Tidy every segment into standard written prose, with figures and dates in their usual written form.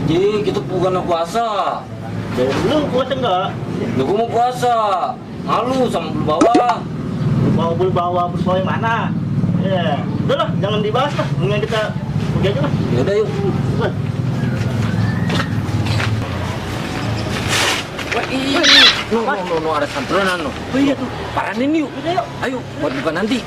Ji, kita bukan puasa. Lu puasa enggak? Lu gua mau puasa. Malu sama bulu bawah. Bulu bawa yang mana? Ya, udahlah, jangan dibahas lah. Mendingan kita pergi aja lah. Yaudah yuk. Cepat. Wah, no, ada santunan no. Oh iya tuh. Paranin yuk. Udah yuk. Ayo, buat buka nanti.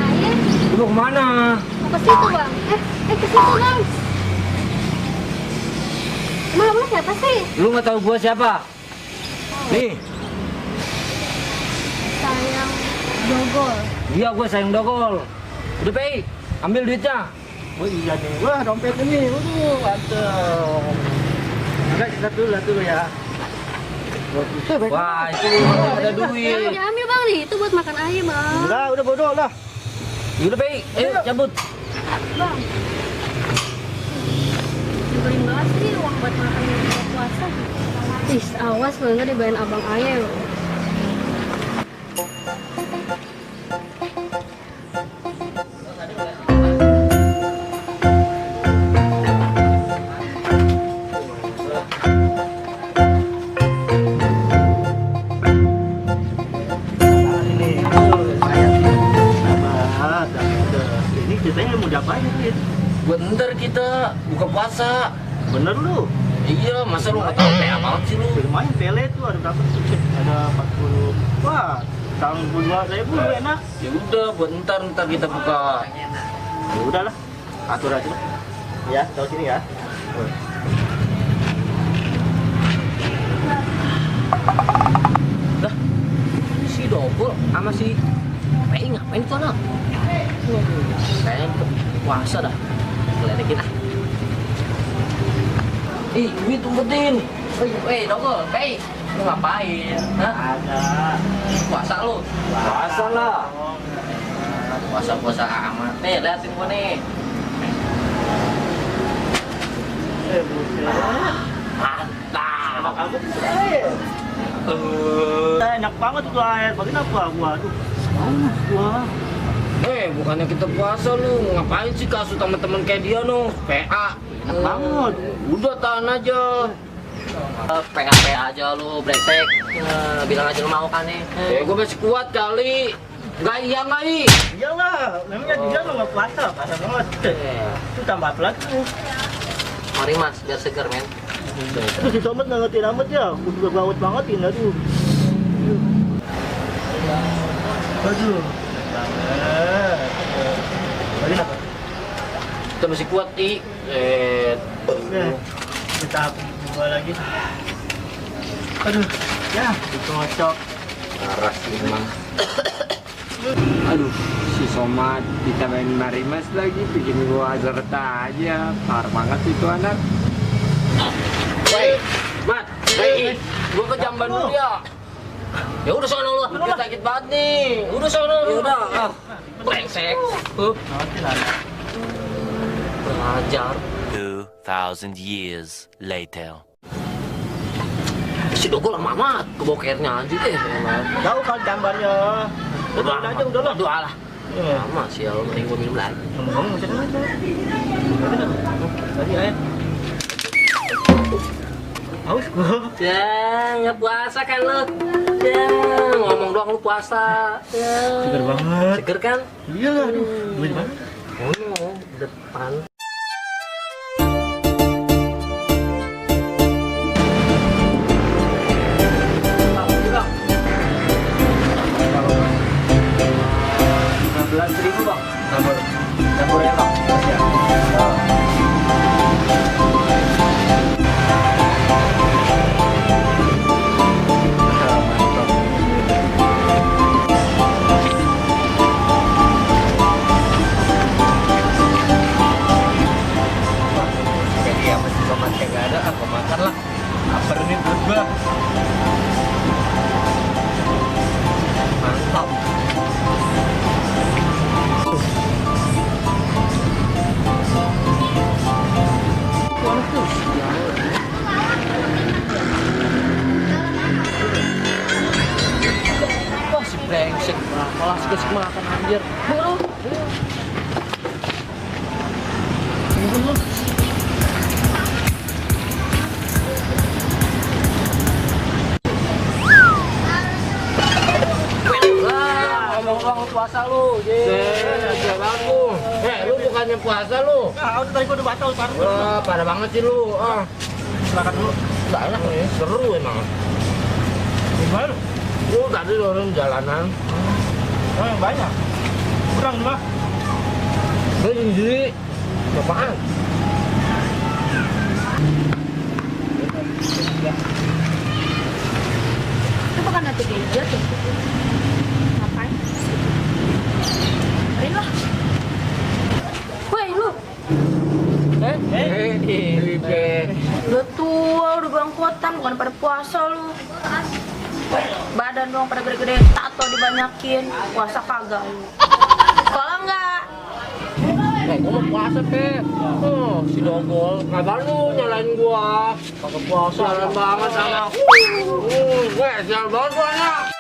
Air Lu mau kemana? mau ke situ bang. Ke situ bang. Emang abang siapa sih? Lu nggak tahu gua siapa? Nih, Sayang Dogol. dia gua sayang dogol. Udah Pei, ambil duitnya. Oh iya nih. Wah, dompet ini. Waduh, mantap. Udah, kita dulu ya. Wah, itu ada Jangan duit. diambil bang nih, itu buat makan ayam bang. Udah bodoh lah. Udah Pei, ayo cabut. Bang. Nyebelin banget sih uang buat makan buka puasa. Ih, awas lo nggak dibayarin abang ayam. Ini saya sahabat. Ini ceritanya mau diapain nih? Bentar kita buka puasa. Bener lu? Iya, masa lu nggak tahu kayak banget sih lu? Lumayan tele tuh ada berapa tuh? Ada 40. Wah, tahun 22.000 lu enak. Ya udah, buat ntar kita buka. Ya udahlah, atur aja. Ya, tahu sini ya. Lah, si Dogol sama si Pei ngapain tuh anak? Kayaknya puasa dah. Ngeledekin ah. Ih, duit umpetin. Weh, Dogol, Pei, lu ngapain? Hah? Ada. Puasa lu? Puasa lah. Puasa-puasa amat. Nih, liatin gua nih. Buset. Mantap. Enak banget tuh air. Enak banget tuh air. Bagian apa? Waduh. Wah. Bukannya kita puasa lu. Ngapain sih kasut sama temen kayak dia no? PA. Enak banget. Udah tahan aja. PA aja lu, brengsek. Bilang aja lu mau kan nih. Gue masih kuat kali. Nggak iya nggak i. Iyalah, namanya dia lu nggak puasa, puasa banget. Itu tambah apa lagi tuh? Mari mas, biar seger men. Terus si Somet nggak ngerti amat ya, udah bawut banget ini aduh. Aduh. Banget. Lagi apa? Kita masih kuat i. Kita coba lagi. Aduh, ya dikocok. Parah sih emang. Aduh, si Somad ditambahin Marimas lagi, bikin gua azart aja. Parah banget itu anak. Woi, Mat, hei, gua ke jamban dulu ya. Ya udah sono lu. Udah sakit banget nih. Udah sono. Ya udah. Brengsek. Nanti lah. Belajar. 2,000 years later. Si Dogol lama amat kebokernya aja deh. Jauh kan gambarnya. Udah aja udahlah. Doa lah. Lama sih ya, mending gua minum lagi. Ngomong macam mana? Tadi air. Haus gua. Ya, nggak puasa kan lu? Ya, ngomong doang lu puasa. Ya. Seger banget. Seger kan? Iya lah, aduh. Duit banget. Oh, depan. Campur ya bang. Makan anjir. Buru. Ngomong doang lu puasa lu. Iya banget lu. Lu bukannya puasa lu. Ah, udah tadi gua udah batal, Pak. Wah, pada banget sih lu. Silakan dulu. Nggak enak nih, seru emang. Gimana? Lu tadi orang jalanan. Oh, yang banyak. Kurang nih, Pak. Lu sendiri. Apaan? Itu bukan nanti gadget tuh. Ngapain? Marin lah. Woi lu, lu tua udah bangkotan bukan pada puasa lu. Badan doang pada gede-gede, tato dibanyakin, puasa kagak lu. Kalau enggak, Gua mau puasa, Pe. Si Dogol. Ngapain lu nyalain gua? Kagak puasa. Jalan banget sama. Gue jalan banget gua anak.